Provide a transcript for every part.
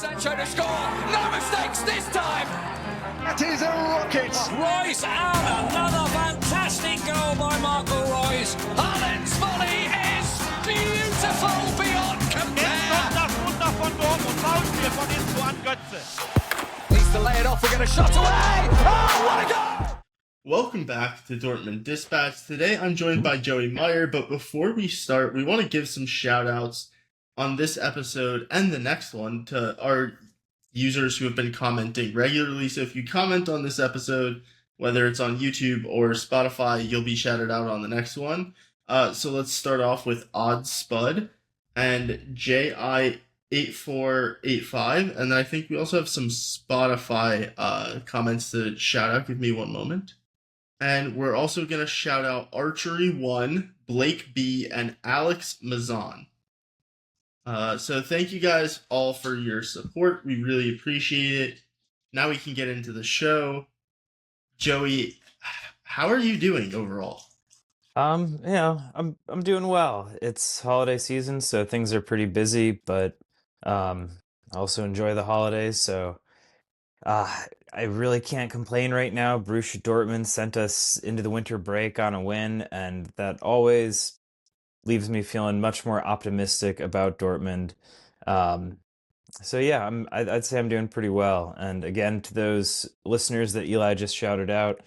Sancho to score. No mistakes this time. That is a rocket. Royce and another fantastic goal by Marco Royce. Haaland's volley is beautiful beyond compare. Jetzt kommt das Wunder von Dortmund. Foulspiel von hinten an Götze. Needs to lay it off. We're going to shot away. Oh, what a goal! Welcome back to Dortmund Dispatch. Today I'm joined by Joey Meyer, but before we start, we want to give some shout outs on this episode and the next one to our users who have been commenting regularly. So if you comment on this episode, whether it's on YouTube or Spotify, you'll be shouted out on the next one. So let's start off with Odd Spud and JI8485. And then I think we also have some Spotify comments to shout out. Give me one moment. And we're also going to shout out Archery1, Blake B, and Alex Mazan. So thank you guys all for your support. We really appreciate it. Now we can get into the show. Joey, how are you doing overall? I'm doing well. It's holiday season, so things are pretty busy, but I also enjoy the holidays, so I really can't complain right now. Borussia Dortmund sent us into the winter break on a win, and that always leaves me feeling much more optimistic about Dortmund. So yeah, I'd say I'm doing pretty well. And again, to those listeners that Eli just shouted out,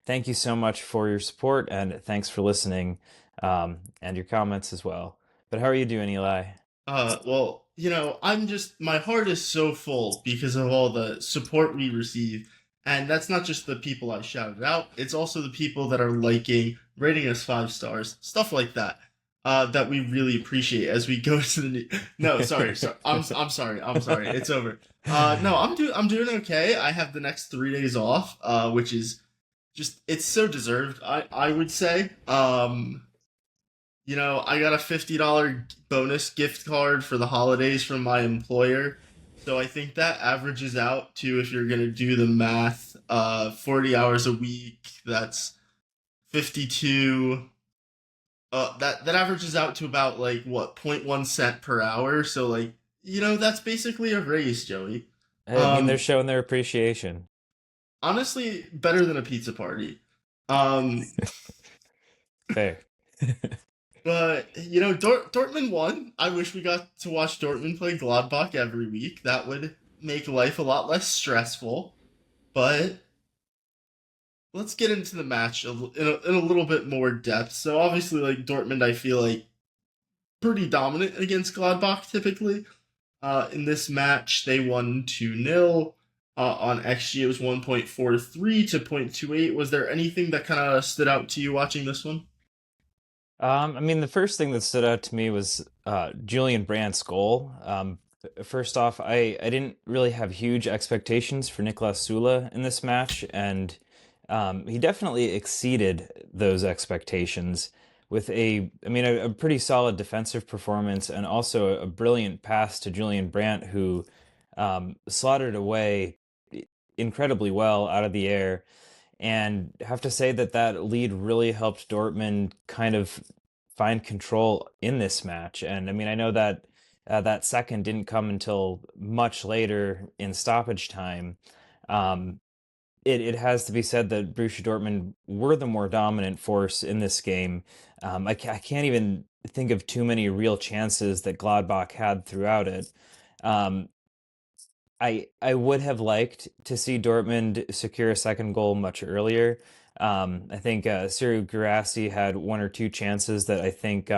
thank you so much for your support, and thanks for listening, and your comments as well. But how are you doing, Eli? Well, my heart is so full because of all the support we receive. And that's not just the people I shouted out. It's also the people that are liking, rating us 5 stars, stuff like that. That we really appreciate as we go to the new... No, sorry. I'm sorry. It's over. No, I'm doing okay. I have the next 3 days off, which is just, it's so deserved, I would say. I got a $50 bonus gift card for the holidays from my employer. So I think that averages out to, if you're going to do the math, 40 hours a week, that's 52. That averages out to about, 0.1 cent per hour. So, that's basically a raise, Joey. I mean, they're showing their appreciation. Honestly, better than a pizza party. Fair. But, Dortmund won. I wish we got to watch Dortmund play Gladbach every week. That would make life a lot less stressful. But let's get into the match in a little bit more depth. So, obviously, Dortmund, I feel like, pretty dominant against Gladbach, typically. In this match, they won 2-0. On XG, it was 1.43 to 0.28. Was there anything that kind of stood out to you watching this one? The first thing that stood out to me was Julian Brandt's goal. First off, I didn't really have huge expectations for Niklas Süle in this match, and he definitely exceeded those expectations with a pretty solid defensive performance and also a brilliant pass to Julian Brandt, who slotted away incredibly well out of the air. And have to say that lead really helped Dortmund kind of find control in this match. And I know that that second didn't come until much later in stoppage time. It has to be said that Borussia Dortmund were the more dominant force in this game. I can't even think of too many real chances that Gladbach had throughout it. I would have liked to see Dortmund secure a second goal much earlier. I think Serhou Guirassy had 1 or 2 chances that I think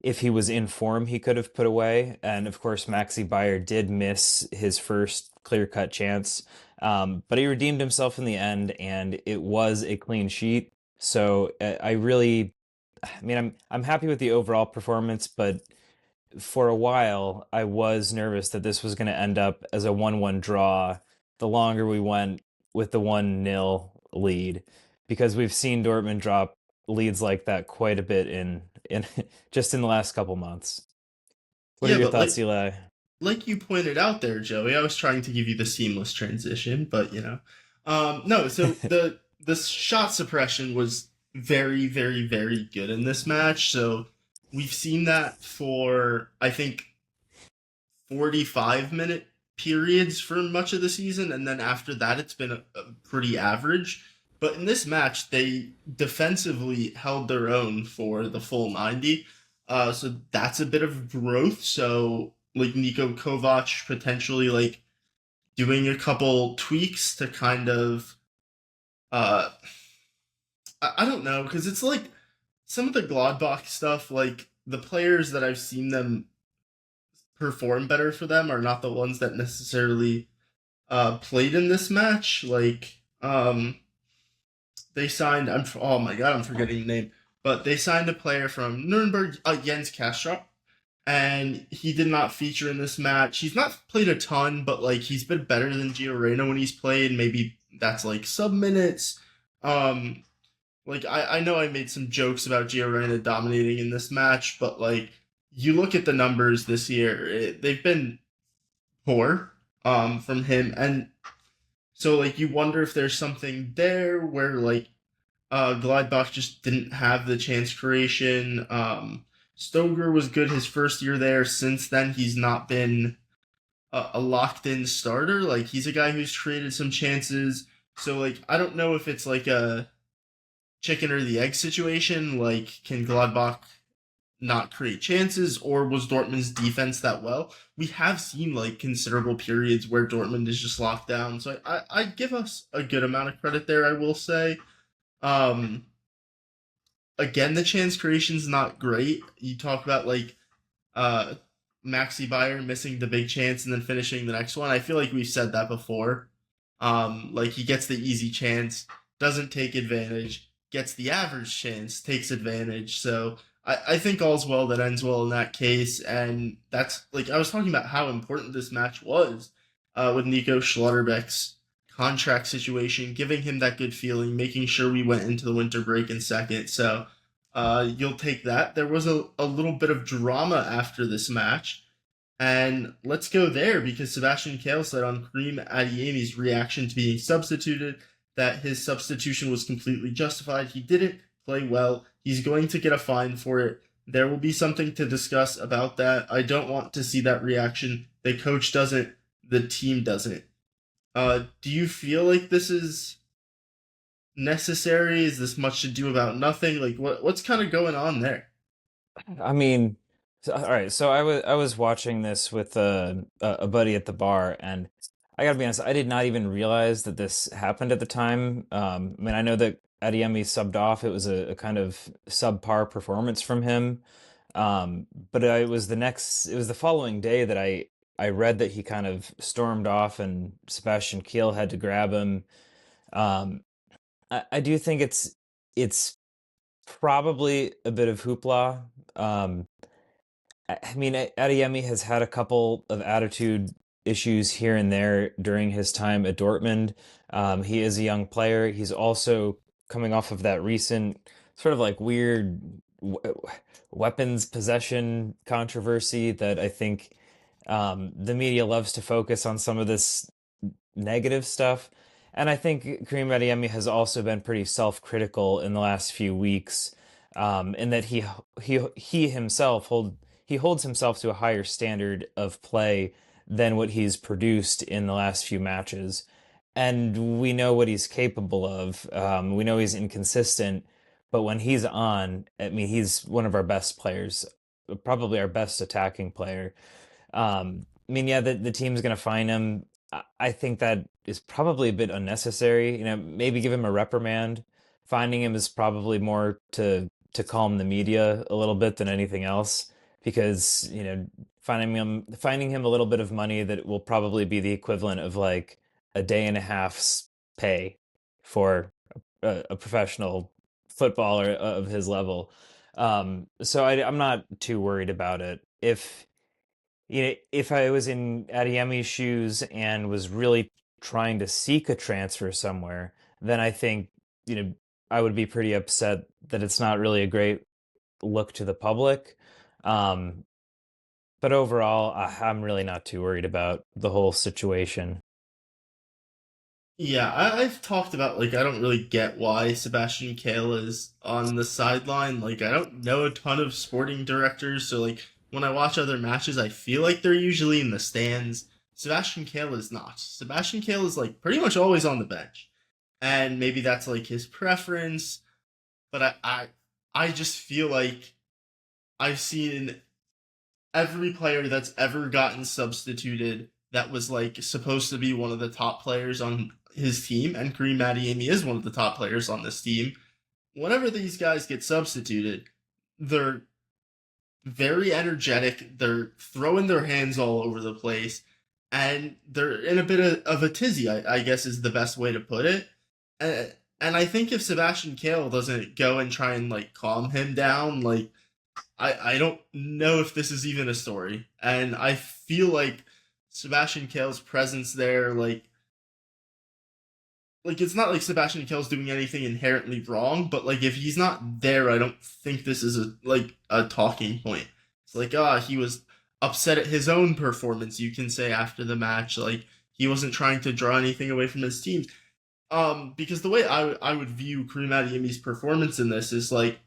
if he was in form, he could have put away. And of course, Maxi Bayer did miss his first clear-cut chance. But he redeemed himself in the end, and it was a clean sheet. So I'm happy with the overall performance, but for a while, I was nervous that this was going to end up as a 1-1 draw the longer we went with the 1-0 lead, because we've seen Dortmund drop leads like that quite a bit in just in the last couple months. What are your thoughts, Eli? Like you pointed out there, Joey, I was trying to give you the seamless transition, but no. So the shot suppression was very, very, very good in this match. So we've seen that for, I think, 45 minute periods for much of the season, and then after that, it's been a pretty average. But in this match, they defensively held their own for the full 90. So that's a bit of growth. So, like, Niko Kovac potentially, like, doing a couple tweaks to kind of, uh, I don't know, because it's like some of the Gladbach stuff, like, the players that I've seen them perform better for them are not the ones that necessarily played in this match. Like, they signed. Oh my god, I'm forgetting the name. But they signed a player from Nuremberg, Jens Kastrop, and he did not feature in this match. He's not played a ton, but like he's been better than Gio Reyna when he's played. Maybe that's like sub minutes. Like I know I made some jokes about Gio Reyna dominating in this match, but like you look at the numbers this year, they've been poor from him, and so like you wonder if there's something there where like Gladbach just didn't have the chance creation. Stoger was good his first year there. Since then, he's not been a locked in starter. Like he's a guy who's created some chances. So like I don't know if it's like a chicken or the egg situation. Like can Gladbach not create chances, or was Dortmund's defense that well? We have seen like considerable periods where Dortmund is just locked down. So I give us a good amount of credit there, I will say. Um, Again, the chance creation's not great. You talk about like uh Maxi Bayer missing the big chance and then finishing the next one. I feel like we've said that before. Like he gets the easy chance, doesn't take advantage, gets the average chance, takes advantage. So I think all's well that ends well in that case, and that's like I was talking about how important this match was with Nico Schlotterbeck's contract situation, giving him that good feeling, making sure we went into the winter break in second. So you'll take that. There was a little bit of drama after this match. And let's go there because Sebastian Kehl said on Karim Adeyemi's reaction to being substituted that his substitution was completely justified. He didn't play well. He's going to get a fine for it. There will be something to discuss about that. I don't want to see that reaction. The coach doesn't. The team doesn't. Do you feel like this is necessary? Is this much to do about nothing? Like what's kind of going on there? I mean, all right. So I was watching this with a buddy at the bar, and I gotta be honest, I did not even realize that this happened at the time. I mean, I know that Adeyemi subbed off. It was a kind of subpar performance from him. But it was the following day that I read that he kind of stormed off and Sebastian Kiel had to grab him. Um, I do think it's probably a bit of hoopla. Um, I mean, Adeyemi has had a couple of attitude issues here and there during his time at Dortmund. He is a young player. He's also coming off of that recent sort of like weird weapons possession controversy that I think the media loves to focus on some of this negative stuff. And I think Karim Adeyemi has also been pretty self-critical in the last few weeks, in that he himself he holds himself to a higher standard of play than what he's produced in the last few matches. And we know what he's capable of. We know he's inconsistent, but when he's on, I mean, he's one of our best players, probably our best attacking player. I mean, yeah, the team's going to fine him. I think that is probably a bit unnecessary. You know, maybe give him a reprimand. Finding him is probably more to calm the media a little bit than anything else, because you know, finding him a little bit of money that will probably be the equivalent of like a day and a half's pay for a professional footballer of his level. So I'm not too worried about it. If you know, if I was in Adeyemi's shoes and was really trying to seek a transfer somewhere, then I think, you know, I would be pretty upset that it's not really a great look to the public. Um, but overall, I'm really not too worried about the whole situation. Yeah, I've talked about like I don't really get why Sebastian Kehl is on the sideline. Like I don't know a ton of sporting directors, so like when I watch other matches, I feel like they're usually in the stands. Sebastian Kehl is not. Sebastian Kehl is like pretty much always on the bench, and maybe that's like his preference. But I just feel like I've seen every player that's ever gotten substituted that was like supposed to be one of the top players on his team, and Kareem Adeyemi is one of the top players on this team. Whenever these guys get substituted, they're very energetic. They're throwing their hands all over the place, and they're in a bit of a tizzy. I guess is the best way to put it. And I think if Sebastian Kehl doesn't go and try and like calm him down, like I don't know if this is even a story. And I feel like Sebastian Kehl's presence there, like it's not like Sebastian Kehl's doing anything inherently wrong, but like if he's not there, I don't think this is a talking point. It's like he was upset at his own performance. You can say after the match, like he wasn't trying to draw anything away from his team. Because the way I would view Kareem Adeyemi's performance in this is like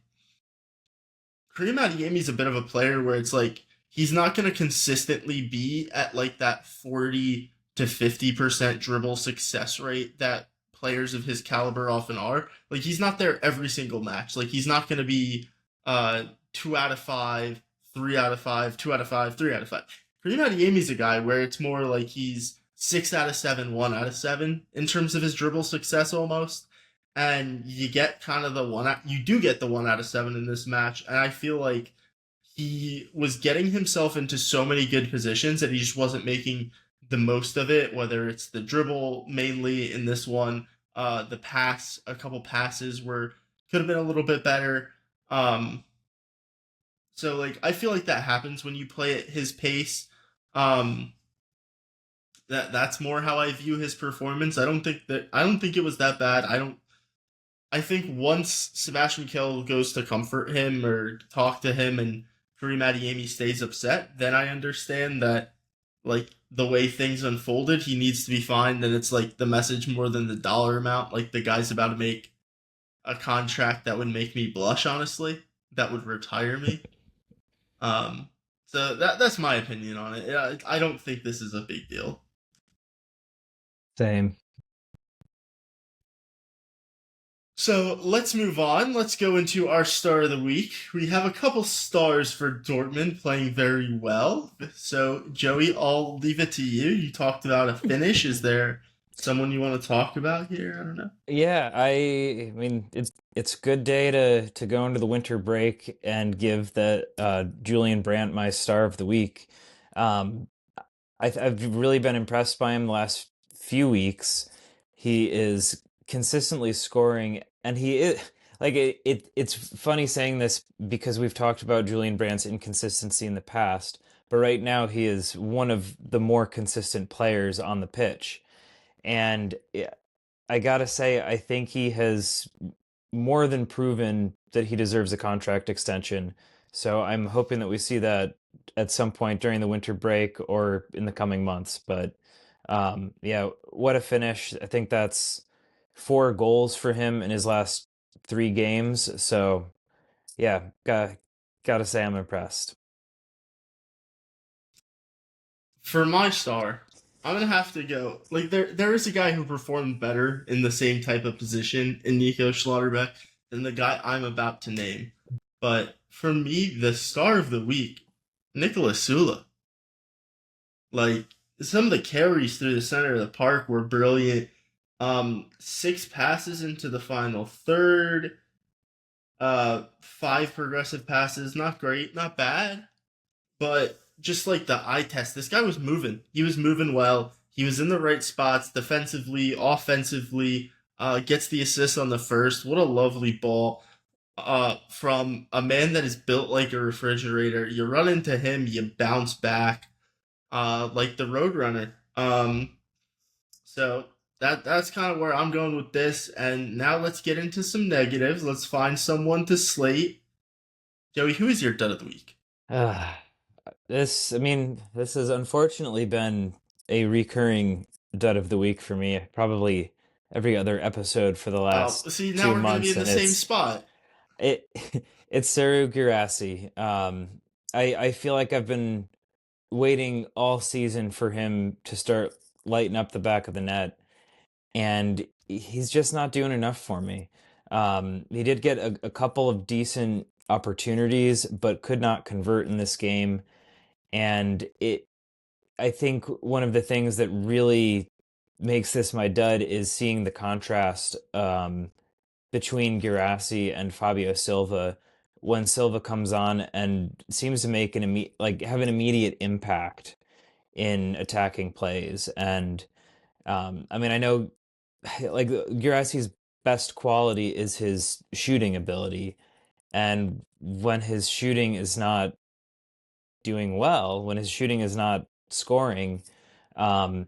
Kareem Adeyemi's a bit of a player where it's like he's not going to consistently be at like that 40 to 50% dribble success rate that players of his caliber often are. Like he's not there every single match. Like he's not going to be 2 out of 5, 3 out of 5, 2 out of 5, 3 out of 5. Kareem Adeyemi's a guy where it's more like he's 6 out of 7, 1 out of 7 in terms of his dribble success almost. And you get kind of you do get the 1 out of 7 in this match. And I feel like he was getting himself into so many good positions that he just wasn't making the most of it, whether it's the dribble mainly in this one, the pass, a couple passes could have been a little bit better. So like I feel like that happens when you play at his pace. That's more how I view his performance. I don't think it was that bad. I think once Sebastian Kehl goes to comfort him or talk to him and Kareem Adeyemi stays upset, then I understand that like the way things unfolded, he needs to be fine. Then it's like the message more than the dollar amount. Like the guy's about to make a contract that would make me blush, honestly. That would retire me. So that's my opinion on it. I don't think this is a big deal. Same. So let's move on. Let's go into our star of the week. We have a couple stars for Dortmund playing very well. So Joey, I'll leave it to you. You talked about a finish. Is there someone you want to talk about here? I don't know. Yeah, I mean it's a good day to go into the winter break and give the Julian Brandt my star of the week. Um, I've really been impressed by him the last few weeks. He is consistently scoring, and he is like it's funny saying this because we've talked about Julian Brandt's inconsistency in the past, but right now he is one of the more consistent players on the pitch. And I gotta say, I think he has more than proven that he deserves a contract extension. So I'm hoping that we see that at some point during the winter break or in the coming months. But yeah, what a finish. I think that's 4 goals for him in his last 3 games. So yeah, gotta say I'm impressed. For my star, I'm gonna have to go. Like there is a guy who performed better in the same type of position in Nico Schlotterbeck than the guy I'm about to name. But for me, the star of the week, Nicolas Sula. Like some of the carries through the center of the park were brilliant. 6 passes into the final third. 5 progressive passes, not great, not bad, but just like the eye test, this guy was moving. He was moving well. He was in the right spots defensively, offensively. Gets the assist on the first. What a lovely ball. From a man that is built like a refrigerator. You run into him, you bounce back, like the Roadrunner. So that's kind of where I'm going with this. And now let's get into some negatives. Let's find someone to slate. Joey, who is your dud of the week? This has unfortunately been a recurring dud of the week for me. Probably every other episode for the last See, now 2 we're going to be months, in the and same spot. it it's Seru Girassi. I feel like I've been waiting all season for him to start lighting up the back of the net, and he's just not doing enough for me. He did get a couple of decent opportunities, but could not convert in this game. And I think one of the things that really makes this my dud is seeing the contrast between Girassi and Fabio Silva when Silva comes on and seems to make have an immediate impact in attacking plays. And I mean, I know like Girassi's best quality is his shooting ability, and when his shooting is not doing well, when his shooting is not scoring, um,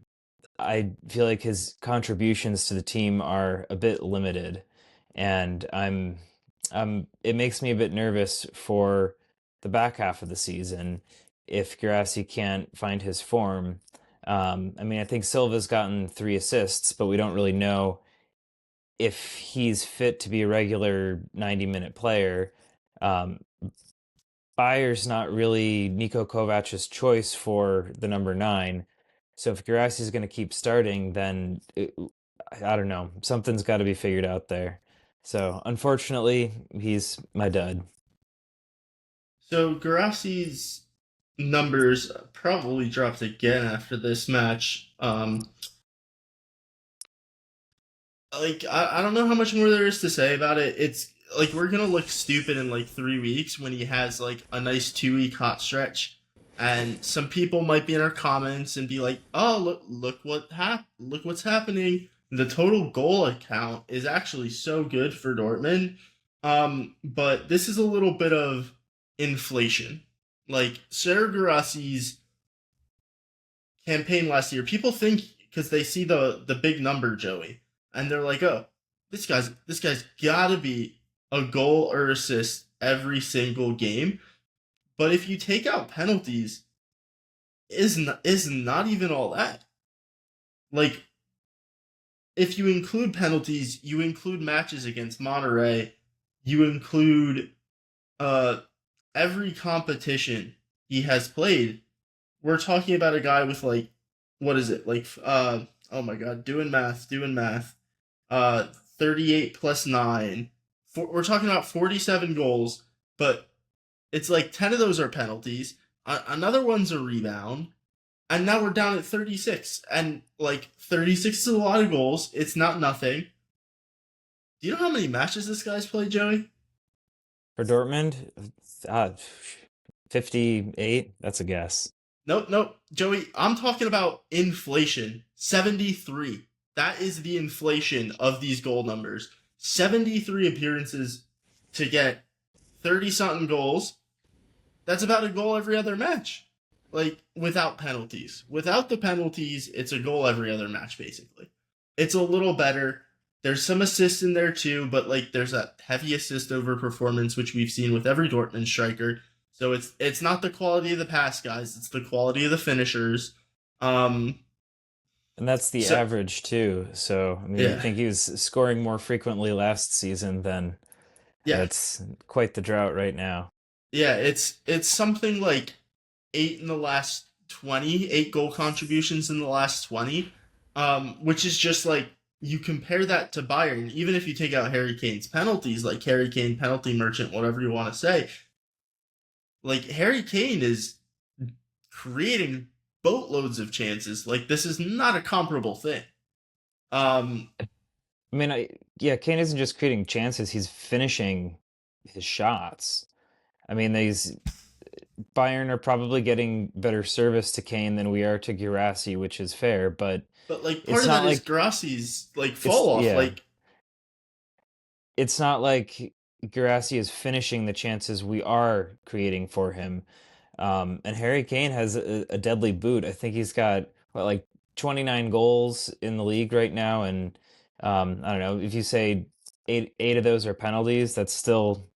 I feel like his contributions to the team are a bit limited, and it makes me a bit nervous for the back half of the season if Girassi can't find his form. I mean, I think Silva's gotten 3 assists, but we don't really know if he's fit to be a regular 90-minute player. Um, Bayer's not really Niko Kovac's choice for the number 9. So if Girassi is going to keep starting, then I don't know. Something's got to be figured out there. So unfortunately, he's my dud. So Garassi's numbers probably dropped again after this match. I don't know how much more there is to say about it. It's like we're gonna look stupid in like 3 weeks when he has like a nice 2 week hot stretch, and some people might be in our comments and be like, "Oh, look what's happening." The total goal account is actually so good for Dortmund, but this is a little bit of inflation. Like Serge Garassi's campaign last year, people think because they see the big number, Joey, and they're like, "Oh, this guy's gotta be a goal or assist every single game." But if you take out penalties, is not even all that. Like if you include penalties, you include matches against Monterrey, you include uh every competition he has played. We're talking about a guy with like what is it? Like oh my god, doing math. Uh 38 plus 9. We're talking about 47 goals, but it's like 10 of those are penalties. Another one's a rebound. And now we're down at 36. And like 36 is a lot of goals. It's not nothing. Do you know how many matches this guy's played, Joey? For Dortmund, 58. That's a guess. Nope. Joey, I'm talking about inflation. 73. That is the inflation of these goal numbers. 73 appearances to get 30 something goals. That's about a goal every other match. Like, without penalties. Without the penalties, it's a goal every other match, basically. It's a little better. There's some assists in there, too, but, like, there's that heavy assist over performance, which we've seen with every Dortmund striker. So it's not the quality of the pass guys, it's the quality of the finishers. And that's the average, too. So, I mean, I think he was scoring more frequently last season than it's quite the drought right now. Yeah, it's something like 8 in the last 20, 8 goal contributions in the last 20, which is just like, you compare that to Bayern, even if you take out Harry Kane's penalties, like Harry Kane, penalty merchant, whatever you want to say, like Harry Kane is creating boatloads of chances. Like this is not a comparable thing. I mean, Kane isn't just creating chances, he's finishing his shots. I mean, Bayern are probably getting better service to Kane than we are to Girassi, which is fair, but like part of that is Girassi's like fall off. Like it's not like Girassi is finishing the chances we are creating for him. And Harry Kane has a deadly boot. I think he's got like 29 goals in the league right now, and I don't know if you say eight of those are penalties. That's still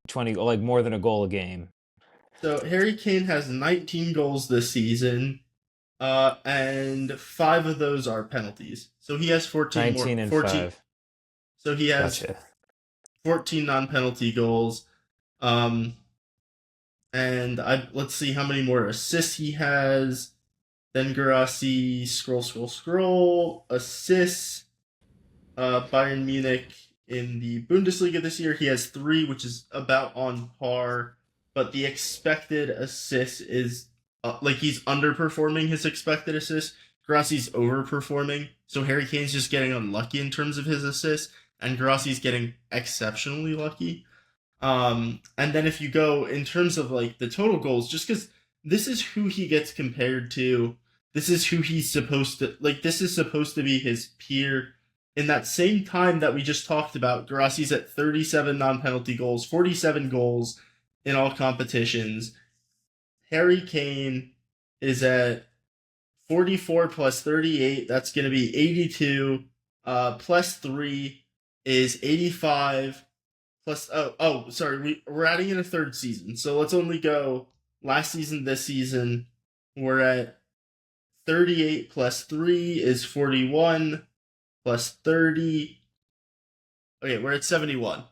20, like more than a goal a game. So Harry Kane has 19 goals this season, and 5 of those are penalties. So he has 14 19 more. And 14. 5. So he has 14 non-penalty goals. And let's see how many more assists he has. Then Guirassy, scroll. Assists. Bayern Munich in the Bundesliga this year, he has 3, which is about on par. But the expected assist is he's underperforming his expected assist. Guirassy's overperforming, so Harry Kane's just getting unlucky in terms of his assists, and Guirassy's getting exceptionally lucky. And then if you go in terms of like the total goals, just because this is who he gets compared to, this is who he's supposed to like. This is supposed to be his peer. In that same time that we just talked about, Guirassy's at 37 non-penalty goals, 47 goals in all competitions. Harry Kane is at 44 plus 38. That's going to be 82. Plus 3 is 85. Plus, sorry, we're adding in a third season. So let's only go last season, this season. We're at 38 plus 3 is 41. Plus 30. Okay, we're at 71.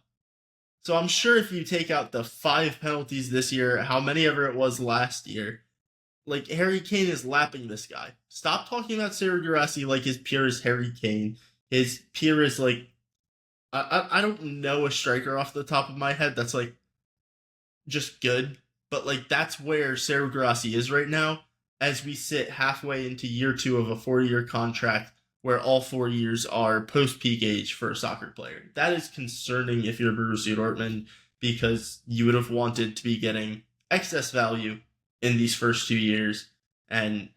So I'm sure if you take out the 5 penalties this year, how many ever it was last year, like Harry Kane is lapping this guy. Stop talking about Sergio Guirassy like his peer is Harry Kane. His peer is like, I don't know a striker off the top of my head that's like just good, but like that's where Sergio Guirassy is right now as we sit halfway into year 2 of a 4-year contract where all 4 years are post-peak age for a soccer player. That is concerning if you're Borussia Dortmund, because you would have wanted to be getting excess value in these first 2 years. And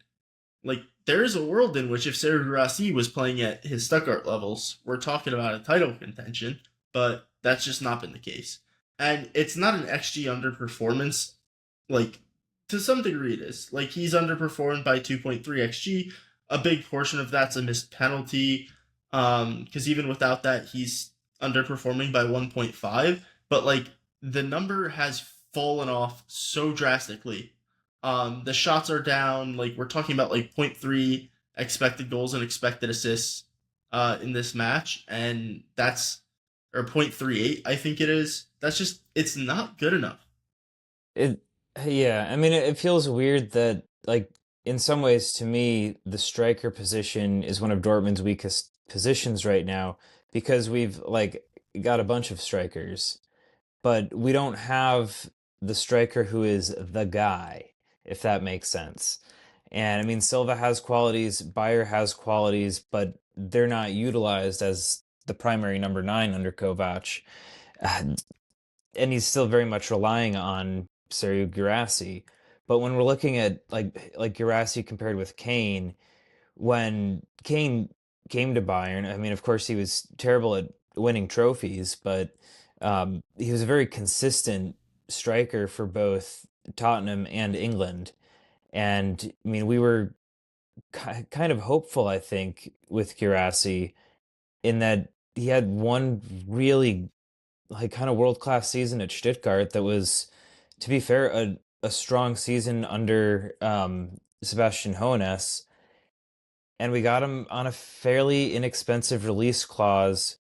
like there is a world in which if Sergio Guirassy was playing at his Stuttgart levels, we're talking about a title contention, but that's just not been the case. And it's not an XG underperformance. Like, to some degree it is. Like, he's underperformed by 2.3 XG. A big portion of that's a missed penalty, because even without that, he's underperforming by 1.5. But like the number has fallen off so drastically. The shots are down. Like we're talking about like 0.3 expected goals and expected assists in this match, and that's or 0.38, I think it is. That's just it's not good enough. Yeah, I mean, it feels weird that, like, in some ways, to me, the striker position is one of Dortmund's weakest positions right now because we've, like, got a bunch of strikers, but we don't have the striker who is the guy, if that makes sense. And I mean, Silva has qualities, Bayer has qualities, but they're not utilized as the primary number 9 under Kovac. Uh, and he's still very much relying on Sergio Guirassy. But when we're looking at like Guirassy compared with Kane, when Kane came to Bayern, I mean, of course, he was terrible at winning trophies, but he was a very consistent striker for both Tottenham and England. And I mean, we were kind of hopeful, I think, with Guirassy in that he had one really like kind of world class season at Stuttgart that was, to be fair, a strong season under Sebastian Hoeneß, and we got him on a fairly inexpensive release clause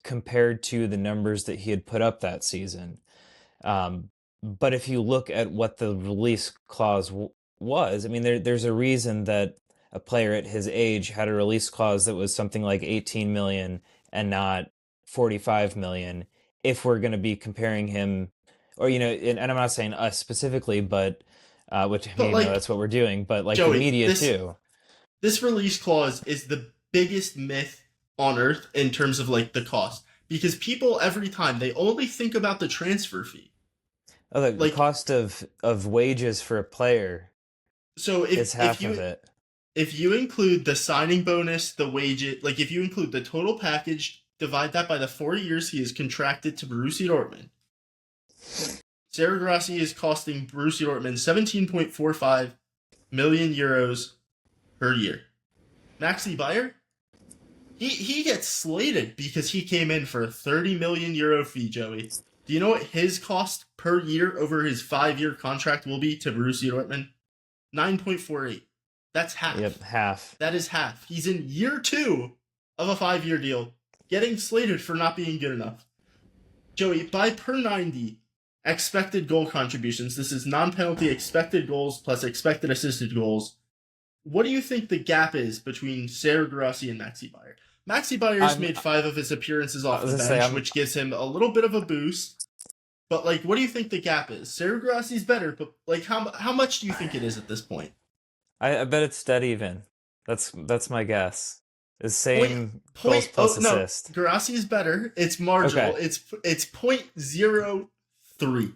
compared to the numbers that he had put up that season. But if you look at what the release clause was, I mean, there's a reason that a player at his age had a release clause that was something like 18 million and not 45 million. If we're going to be comparing him, or and I'm not saying us specifically, but which But like that's what we're doing, but like the Joey, media too. this release clause is the biggest myth on earth in terms of like the cost, because people every time they only think about the transfer fee. Oh, the cost of wages for a player. So is half of it. If you include the signing bonus, the wages, like if you include the total package, divide that by the 4 years he is contracted to Borussia Dortmund. Sergio Guirassy is costing Borussia Dortmund 17.45 million euros per year. Maxi Bayer, he gets slated because he came in for a 30 million euro fee, Joey. Do you know what his cost per year over his 5-year contract will be to Borussia Dortmund? 9.48. That's half. Yep, half. That is half. He's in year 2 of a 5-year deal, getting slated for not being good enough. Joey, by per 90, expected goal contributions. This is non-penalty expected goals plus expected assisted goals. What do you think the gap is between Serge Guirassy and Maxi Bayer? Maxi Bayer's made 5 of his appearances off the bench, which gives him a little bit of a boost. But, like, what do you think the gap is? Serge Guirassy's better, but, like, how much do you think it is at this point? I bet it's dead even. That's my guess. The same goals plus assist. No, Guirassy is better. It's marginal. Okay. It's 0.03.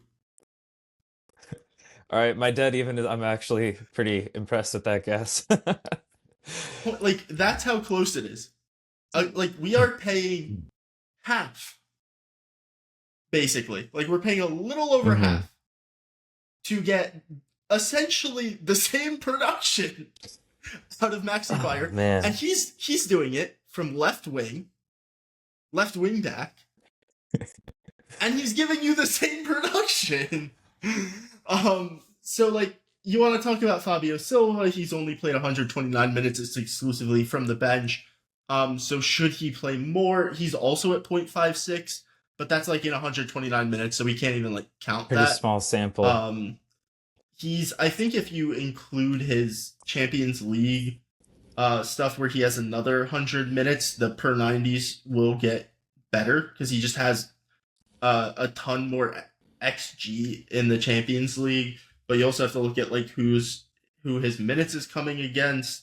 All right, my dead even is. I'm actually pretty impressed with that guess. Like, that's how close it is. Like, we are paying half. Basically, like, we're paying a little over half to get essentially the same production out of Maxi Bayer, and he's doing it from left wing back, and he's giving you the same production. So, like, you want to talk about Fabio Silva? He's only played 129 minutes. It's exclusively from the bench. So should he play more? He's also at 0.56. But that's like in 129 minutes, so we can't even like count Pretty that. Small sample. I think if you include his Champions League stuff where he has another 100 minutes, the per 90s will get better because he just has a ton more XG in the Champions League. But you also have to look at like who his minutes is coming against,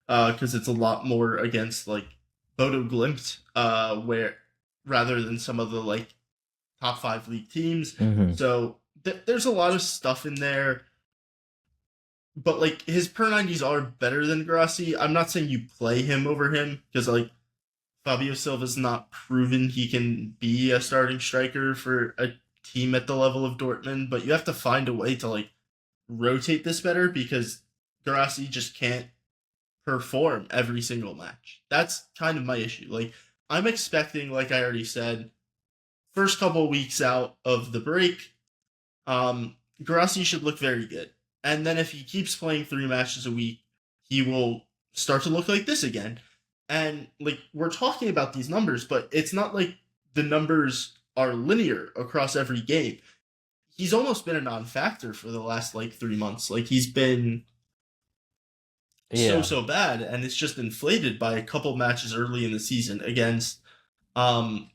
because it's a lot more against like Bodo Glimt, where rather than some of the like top 5 league teams. So there's a lot of stuff in there, but like his per 90s are better than Guirassy. I'm not saying you play him over him because like Fabio Silva's not proven he can be a starting striker for a team at the level of Dortmund, but you have to find a way to like rotate this better because Guirassy just can't perform every single match. That's kind of my issue. Like, I'm expecting, like I already said, first couple of weeks out of the break, Guirassy should look very good. And then if he keeps playing 3 matches a week, he will start to look like this again. And, like, we're talking about these numbers, but it's not like the numbers are linear across every game. He's almost been a non-factor for the last, like, 3 months. Like, he's been so bad, and it's just inflated by a couple matches early in the season against the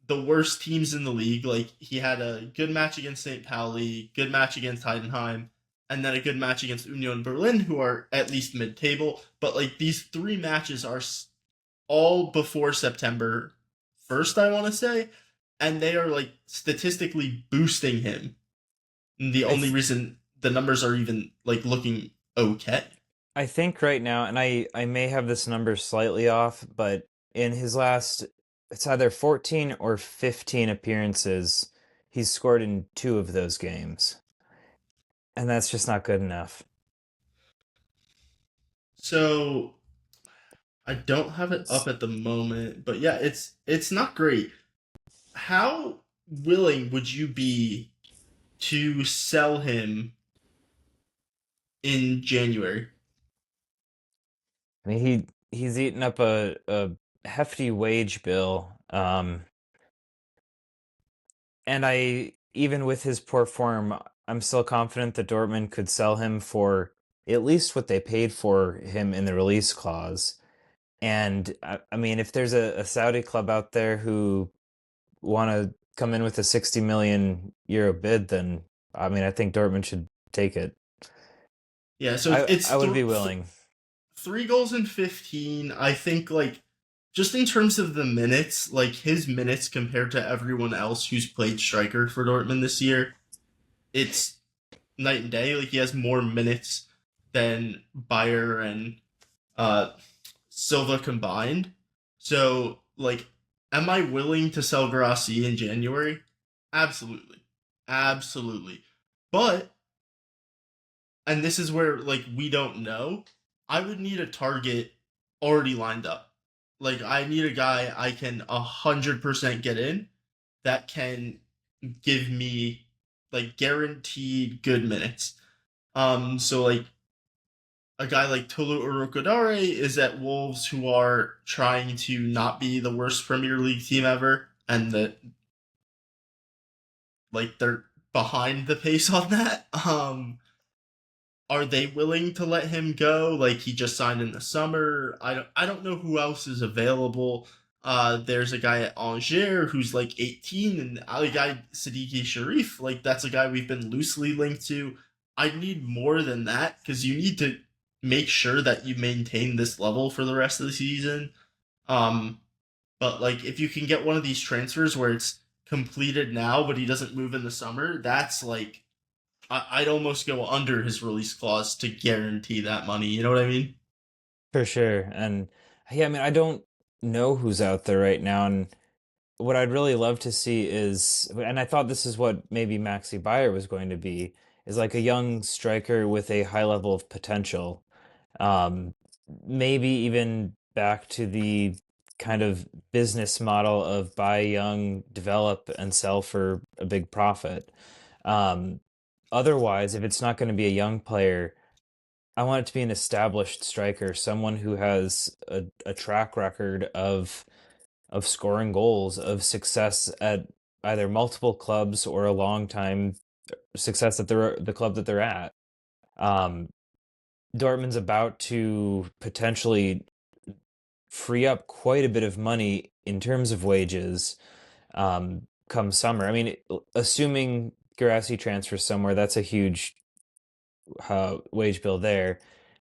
worst teams in the league. Like, he had a good match against St. Pauli, good match against Heidenheim, and then a good match against Union Berlin, who are at least mid-table. But, like, these 3 matches are all before September 1st, I want to say, and they are, like, statistically boosting him. And the only reason the numbers are even, like, looking okay. I think right now, and I may have this number slightly off, but in his last, it's either 14 or 15 appearances, he's scored in 2 of those games. And that's just not good enough. So, I don't have it up at the moment, but yeah, it's not great. How willing would you be to sell him in January? I mean, he's eaten up a hefty wage bill, and even with his poor form, I'm still confident that Dortmund could sell him for at least what they paid for him in the release clause. And I mean, if there's a Saudi club out there who want to come in with a 60 million euro bid, then I mean, I think Dortmund should take it. Yeah, so I would be willing. 3 goals in 15. I think, like, just in terms of the minutes, like, his minutes compared to everyone else who's played striker for Dortmund this year, it's night and day. Like, he has more minutes than Bayer and Silva combined. So, like, am I willing to sell Guirassy in January? Absolutely. Absolutely. But, and this is where, like, we don't know, I would need a target already lined up. Like, I need a guy I can 100% get in that can give me, like, guaranteed good minutes. So, like, a guy like Tolu Urukodare is at Wolves, who are trying to not be the worst Premier League team ever, and that like they're behind the pace on that. Are they willing to let him go? Like he just signed in the summer. I don't know who else is available. There's a guy at Angers who's like 18, and a guy Siddiqui Sharif, like that's a guy we've been loosely linked to. I need more than that because you need to make sure that you maintain this level for the rest of the season. Um, but like if you can get one of these transfers where it's completed now, but he doesn't move in the summer, that's like I'd almost go under his release clause to guarantee that money. You know what I mean? For sure. And yeah, I mean, I don't know who's out there right now. And what I'd really love to see is, and I thought this is what maybe Maxi Bayer was going to be, is like a young striker with a high level of potential. Um, Maybe even back to the kind of business model of buy young, develop, and sell for a big profit. Um, Otherwise, if it's not going to be a young player, I want it to be an established striker, someone who has a track record of scoring goals, of success at either multiple clubs or a long time success at the club that they're at. Um, Dortmund's about to potentially free up quite a bit of money in terms of wages come summer. I mean, assuming Girassi transfers somewhere, that's a huge wage bill there.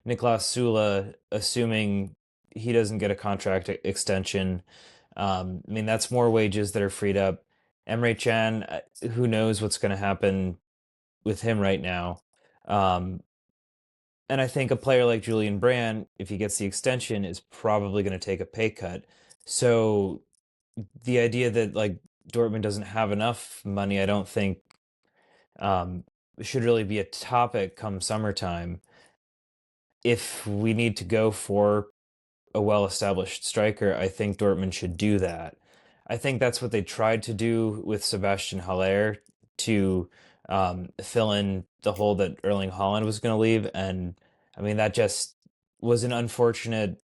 Niklas Sula, assuming he doesn't get a contract extension, I mean, that's more wages that are freed up. Emre Can, who knows what's going to happen with him right now. Um, and I think a player like Julian Brand, if he gets the extension, is probably going to take a pay cut. So the idea that like Dortmund doesn't have enough money, I don't think um, should really be a topic come summertime. If we need to go for a well-established striker, I think Dortmund should do that. I think that's what they tried to do with Sebastian Haller to fill in the hole that Erling Haaland was going to leave, and I mean that just was an unfortunate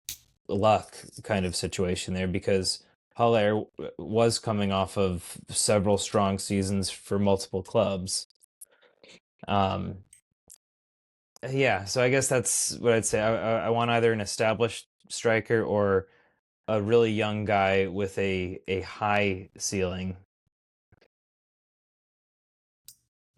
luck kind of situation there because Haller was coming off of several strong seasons for multiple clubs. Um, yeah, so I guess that's what I'd say. I want either an established striker or a really young guy with a high ceiling.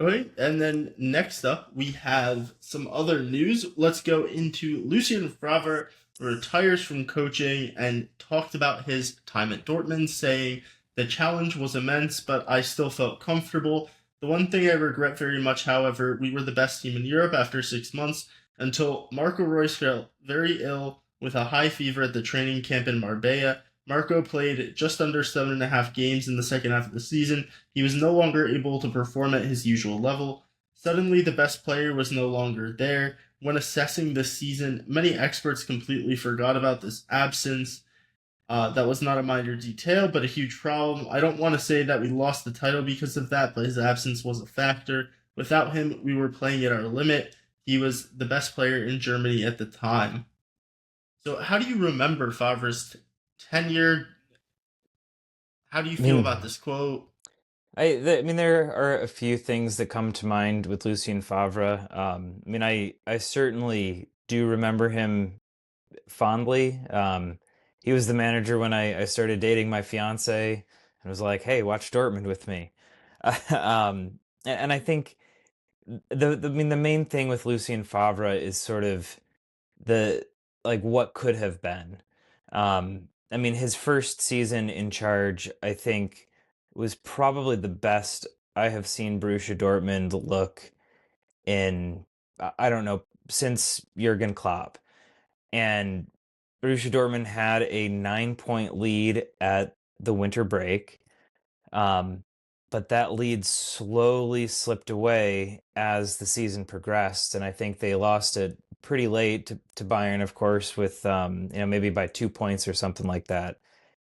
Okay, and then next up we have some other news. Let's go into Lucien Favre retires from coaching and talked about his time at Dortmund, saying the challenge was immense, but I still felt comfortable. The one thing I regret very much, however, we were the best team in Europe after 6 months until Marco Reus fell very ill with a high fever at the training camp in Marbella. Marco played just under 7.5 games in the second half of the season. He was no longer able to perform at his usual level. Suddenly, the best player was no longer there. When assessing this season, many experts completely forgot about this absence. That was not a minor detail, but a huge problem. I don't want to say that we lost the title because of that, but his absence was a factor. Without him, we were playing at our limit. He was the best player in Germany at the time. So, how do you remember Favre's tenure? How do you I feel mean, about this quote? I mean, there are a few things that come to mind with Lucien Favre. I mean, I certainly do remember him fondly. He was the manager when I started dating my fiance and was like, "Hey, watch Dortmund with me." And I think I mean the main thing with Lucien Favre is sort of the like what could have been. I mean, his first season in charge, I think, was probably the best I have seen Borussia Dortmund look in I don't know since Jurgen Klopp. And Borussia Dortmund had a 9 point lead at the winter break. Um, but that lead slowly slipped away as the season progressed, and I think they lost it pretty late to Bayern, of course, with maybe by 2 points or something like that.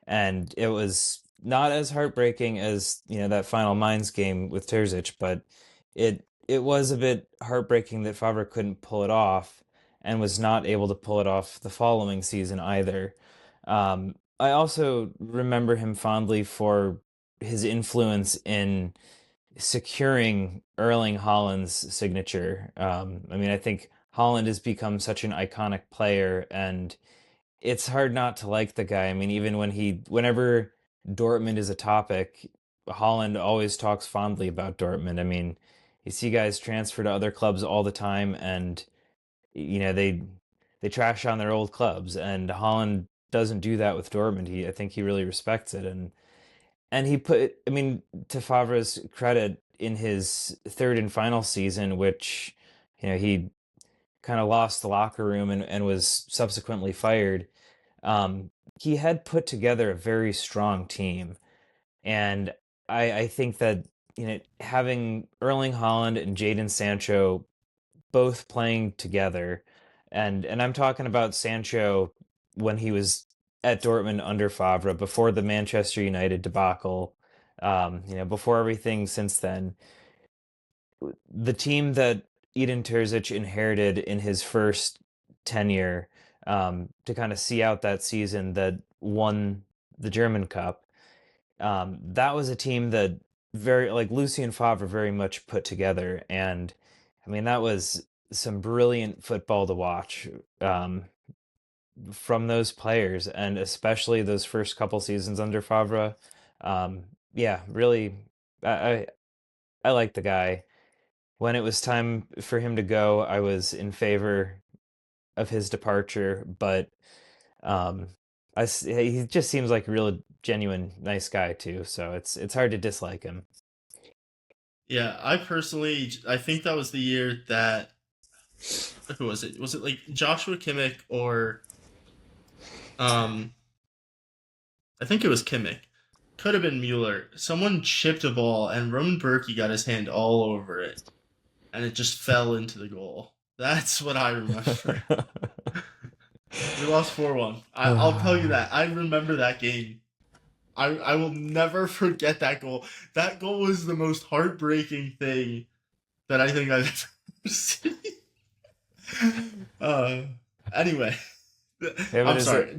And it was not as heartbreaking as that final Mainz game with Terzic, but it was a bit heartbreaking that Favre couldn't pull it off and was not able to pull it off the following season either. I also remember him fondly for his influence in securing Erling Haaland's signature. I mean, I think Haaland has become such an iconic player, and it's hard not to like the guy. I mean, even whenever Dortmund is a topic, Haaland always talks fondly about Dortmund. I mean, you see guys transfer to other clubs all the time, and they trash on their old clubs, and Haaland doesn't do that with Dortmund. I think he really respects it, and he put. I mean, to Favre's credit, in his third and final season, which he kind of lost the locker room and was subsequently fired. Um, he had put together a very strong team, and I think that having Erling Haaland and Jadon Sancho both playing together, and I'm talking about Sancho when he was at Dortmund under Favre before the Manchester United debacle, before everything since then. The team that Edin Terzic inherited in his first tenure, to kind of see out that season that won the German Cup. That was a team that very like Lucien Favre very much put together, and I mean that was some brilliant football to watch from those players, and especially those first couple seasons under Favre. Yeah, really, I, I I like the guy. When it was time for him to go, I was in favor of his departure, but um, he just seems like a real genuine nice guy too. So it's hard to dislike him. Yeah, I think that was the year that who was it? Was it like Joshua Kimmich or um I think it was Kimmich. Could have been Mueller. Someone chipped a ball and Roman Berkey got his hand all over it and it just fell into the goal. That's what I remember. We lost 4-1. I'll tell you that. I remember that game. I will never forget that goal. That goal was the most heartbreaking thing that I think I've ever seen. Uh, anyway, Yeah, but I'm sorry.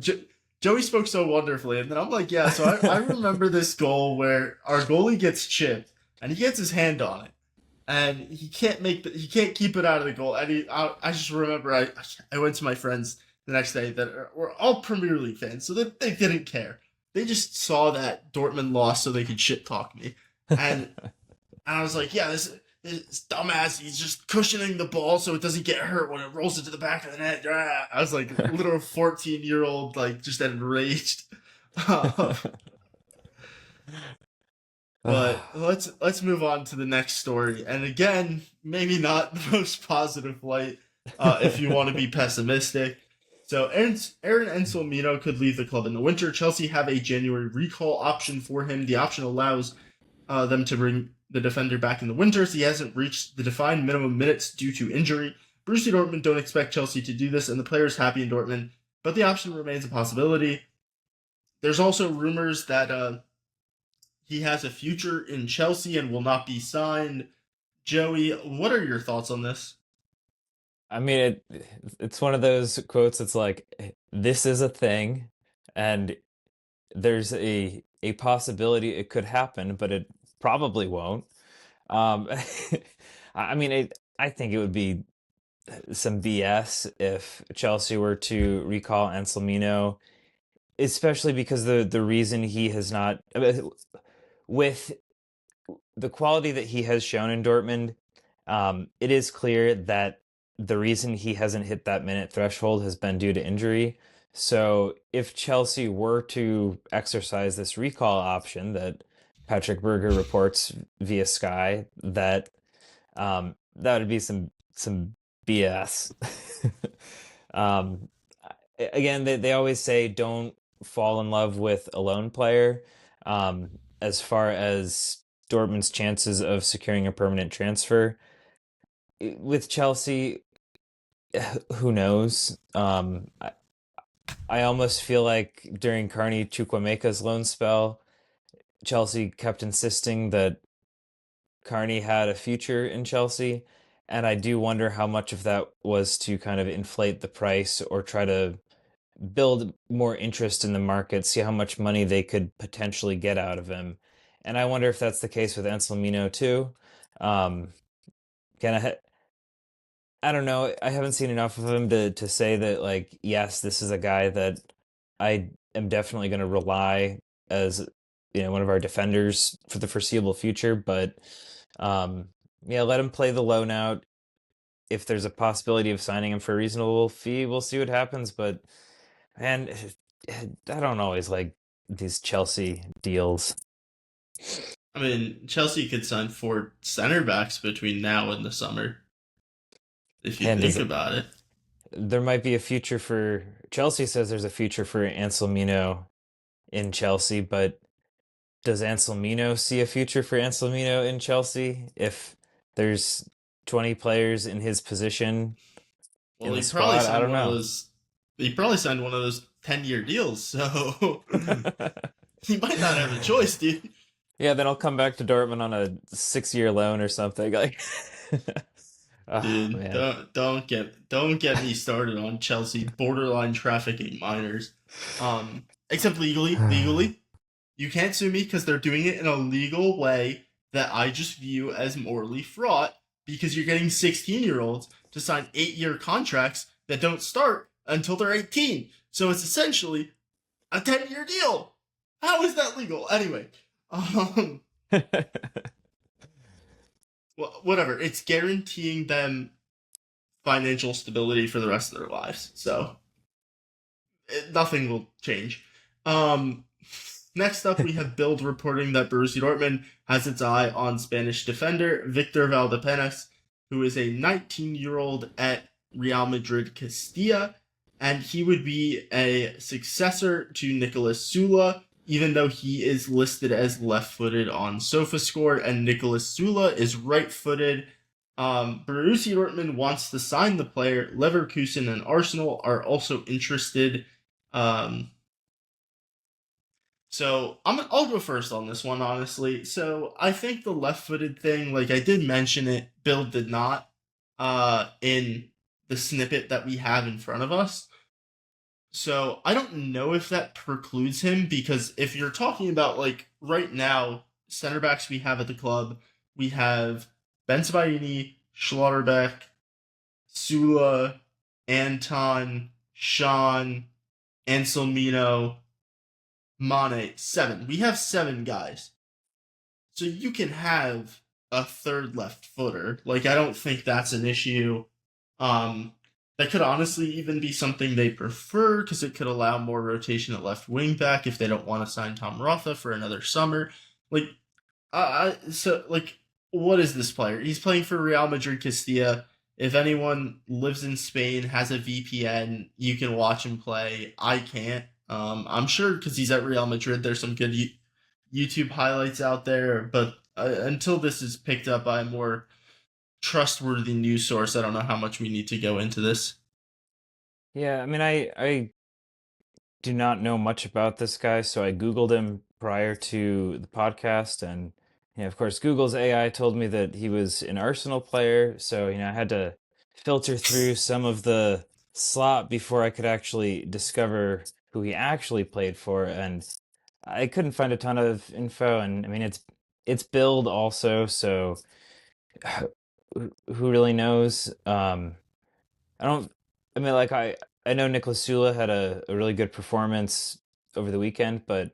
Joey spoke so wonderfully, and then I'm like, yeah. So I remember this goal where our goalie gets chipped, and he gets his hand on it, and he can't keep it out of the goal. And I just remember I went to my friends the next day that were all Premier League fans, so that they didn't care. They just saw that Dortmund lost so they could shit talk me, and I was like, yeah, this dumbass, he's just cushioning the ball so it doesn't get hurt when it rolls into the back of the net. I was like a little 14-year-old, like just enraged. But let's move on to the next story. And again, maybe not the most positive light, if you want to be pessimistic. So Aaron Anselmino could leave the club in the winter. Chelsea have a January recall option for him. The option allows them to bring the defender back in the winter, so he hasn't reached the defined minimum minutes due to injury. Borussia Dortmund don't expect Chelsea to do this, and the player is happy in Dortmund, but the option remains a possibility. There's also rumors that he has a future in Chelsea and will not be signed. Joey, what are your thoughts on this? I mean, it's one of those quotes. It's like this is a thing, and there's a possibility it could happen, but it probably won't. Um, I mean, I think it would be some BS if Chelsea were to recall Anselmino, especially because the reason he has not, with the quality that he has shown in Dortmund, it is clear that the reason he hasn't hit that minute threshold has been due to injury. So if Chelsea were to exercise this recall option that Patrick Berger reports via Sky, that would be some BS. um, Again, they always say don't fall in love with a lone player. As far as Dortmund's chances of securing a permanent transfer with Chelsea, who knows? I almost feel like during Carney Chukwuemeka's loan spell, Chelsea kept insisting that Carney had a future in Chelsea, and I do wonder how much of that was to kind of inflate the price or try to build more interest in the market, see how much money they could potentially get out of him. and I wonder if that's the case with Anselmino too. Um, Again, I don't know. I haven't seen enough of him to say that, like, yes, this is a guy that I am definitely going to rely as, one of our defenders for the foreseeable future. But yeah, let him play the loan out. If there's a possibility of signing him for a reasonable fee, we'll see what happens. But man, I don't always like these Chelsea deals. I mean, Chelsea could sign 4 center backs between now and the summer, if you And think about it. there might be a future for Chelsea. Says there's a future for Anselmino in Chelsea, but does Anselmino see a future for Anselmino in Chelsea if there's 20 players in his position Well, in the he probably squad? I signed don't one of know. those. He probably signed one of those 10-year deals, so he might not have a choice, dude. Yeah, then I'll come back to Dortmund on a 6-year loan or something. Like, oh Dude, man. don't get me started on Chelsea borderline trafficking minors. Except legally, you can't sue me because they're doing it in a legal way that I just view as morally fraught because you're getting 16-year-olds to sign 8-year contracts that don't start until they're 18. So it's essentially a 10-year deal. How is that legal? Anyway, well, whatever. It's guaranteeing them financial stability for the rest of their lives. So nothing will change. Next up, we have Bild reporting that Borussia Dortmund has its eye on Spanish defender Victor Valdepenas, who is a 19-year-old at Real Madrid Castilla, and he would be a successor to Nicolas Sula, even though he is listed as left-footed on SofaScore, and Nicolas Sula is right-footed. Borussia Dortmund wants to sign the player. Leverkusen and Arsenal are also interested. So I'll go first on this one, honestly. So I think the left-footed thing, like I did mention it, Bill did not in the snippet that we have in front of us. So I don't know if that precludes him, because if you're talking about, like, right now, center backs we have at the club, we have Ben Sebaini, Schlotterbeck, Sula, Anton, Sean, Anselmino, Mane, 7. We have 7 guys. So you can have a third left footer. Like, I don't think that's an issue. That could honestly even be something they prefer, because it could allow more rotation at left wing back if they don't want to sign Tom Rotha for another summer. Like, what is this player? He's playing for Real Madrid Castilla. If anyone lives in Spain, has a VPN, you can watch him play. I can't. I'm sure because he's at Real Madrid, there's some good YouTube highlights out there. But until this is picked up by a more trustworthy news source, I don't know how much we need to go into this. Yeah, I mean, I do not know much about this guy, so I Googled him prior to the podcast, and of course, Google's AI told me that he was an Arsenal player, so I had to filter through some of the slop before I could actually discover who he actually played for, and I couldn't find a ton of info, and I mean, it's Build also, so who really knows? I don't. I mean, like I know Nicolas Sula had a really good performance over the weekend, but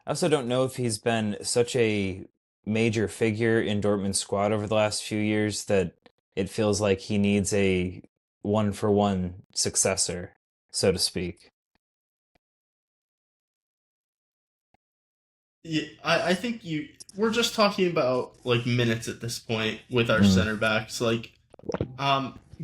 I also don't know if he's been such a major figure in Dortmund's squad over the last few years that it feels like he needs a one-for-one successor, so to speak. Yeah, I think we're just talking about, like, minutes at this point with our center backs. Like,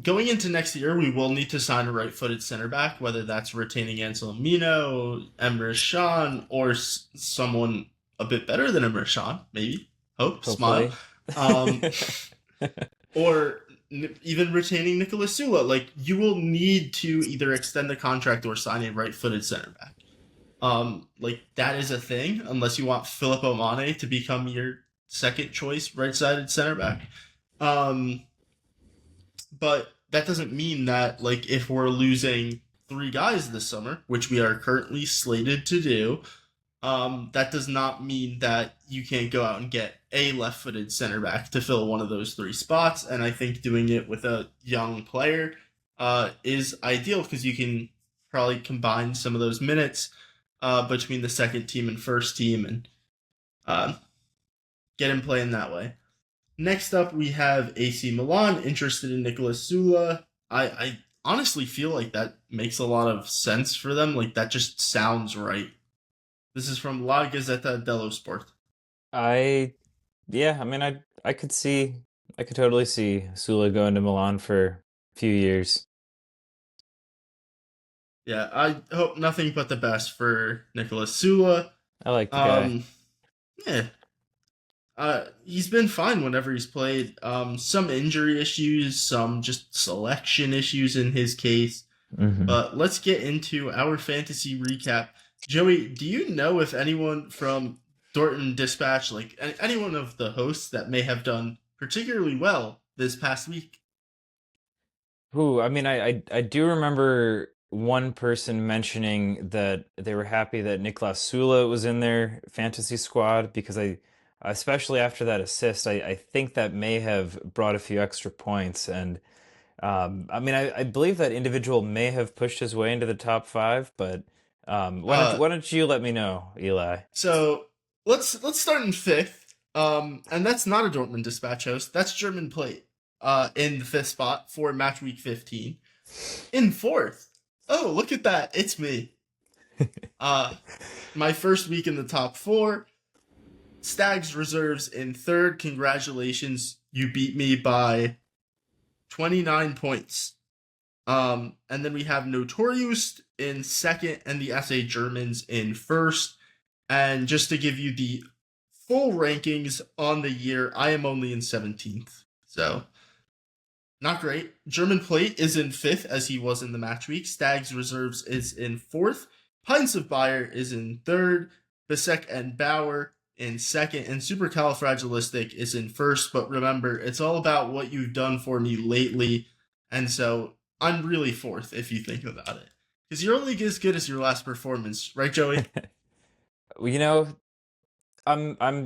going into next year, we will need to sign a right-footed center back, whether that's retaining Anselmino, Emre Can, or someone a bit better than Emre Can, maybe. Hope, Hopefully. smile. Or even retaining Nicolas Sula. Like, you will need to either extend the contract or sign a right-footed center back. Like, that is a thing, unless you want Filippo Mane to become your second choice right-sided center back. But that doesn't mean that, like, if we're losing 3 guys this summer, which we are currently slated to do, That does not mean that you can't go out and get a left-footed center back to fill one of those three spots. And I think doing it with a young player is ideal because you can probably combine some of those minutes between the second team and first team and get him playing that way. Next up, we have AC Milan interested in Nicolas Sula. I honestly feel like that makes a lot of sense for them. Like, that just sounds right. This is from La Gazzetta dello Sport. I could totally see Sula going to Milan for a few years. Yeah, I hope nothing but the best for Nicolas Sula. I like the guy. Yeah. He's been fine whenever he's played. Some injury issues, some just selection issues in his case. Mm-hmm. But let's get into our fantasy recap. Joey, do you know if anyone from Dortmund Dispatch, like anyone of the hosts that may have done particularly well this past week? I do remember one person mentioning that they were happy that Niklas Sula was in their fantasy squad because especially after that assist, I think that may have brought a few extra points. And I believe that individual may have pushed his way into the top 5, but why don't you let me know, Eli? So let's start in 5th. And that's not a Dortmund Dispatch host. That's German Plate. In the 5th spot for match week 15. In 4th. Oh, look at that. It's me. My first week in the top 4. Stags reserves in 3rd. Congratulations. You beat me by 29 points. And then we have Notorious in 2nd and the SA Germans in 1st. And just to give you the full rankings on the year, I am only in 17th. So, not great. German Plate is in 5th as he was in the match week. Stags Reserves is in 4th. Pints of Bayer is in 3rd. Bisek and Bauer in 2nd. And Supercalifragilistic is in 1st. But remember, it's all about what you've done for me lately. And so I'm really 4th if you think about it. Because you're only as good as your last performance. Right, Joey? Well,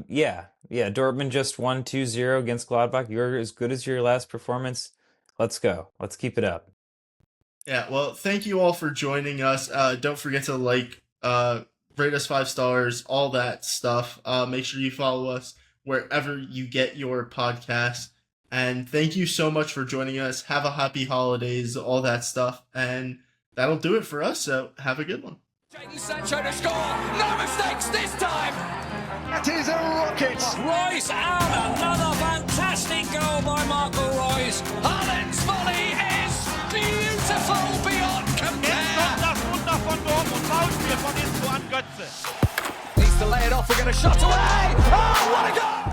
yeah. Dortmund just won 2-0 against Gladbach. You're as good as your last performance. Let's go. Let's keep it up. Yeah, well, thank you all for joining us. Don't forget to rate us 5 stars, all that stuff. Make sure you follow us wherever you get your podcast. And thank you so much for joining us. Have a happy holidays, all that stuff. And that'll do it for us, so have a good one. Jadon Sancho to score. No mistakes this time. That is a rocket. Royce out. Another fantastic goal by Marco Royce. Haaland's volley is beautiful beyond Jetzt compare. kommt das Wunder von Dortmund. Foulspiel von Inzo an Götze. Needs to lay it off. We're going to shot away. Oh, what a goal!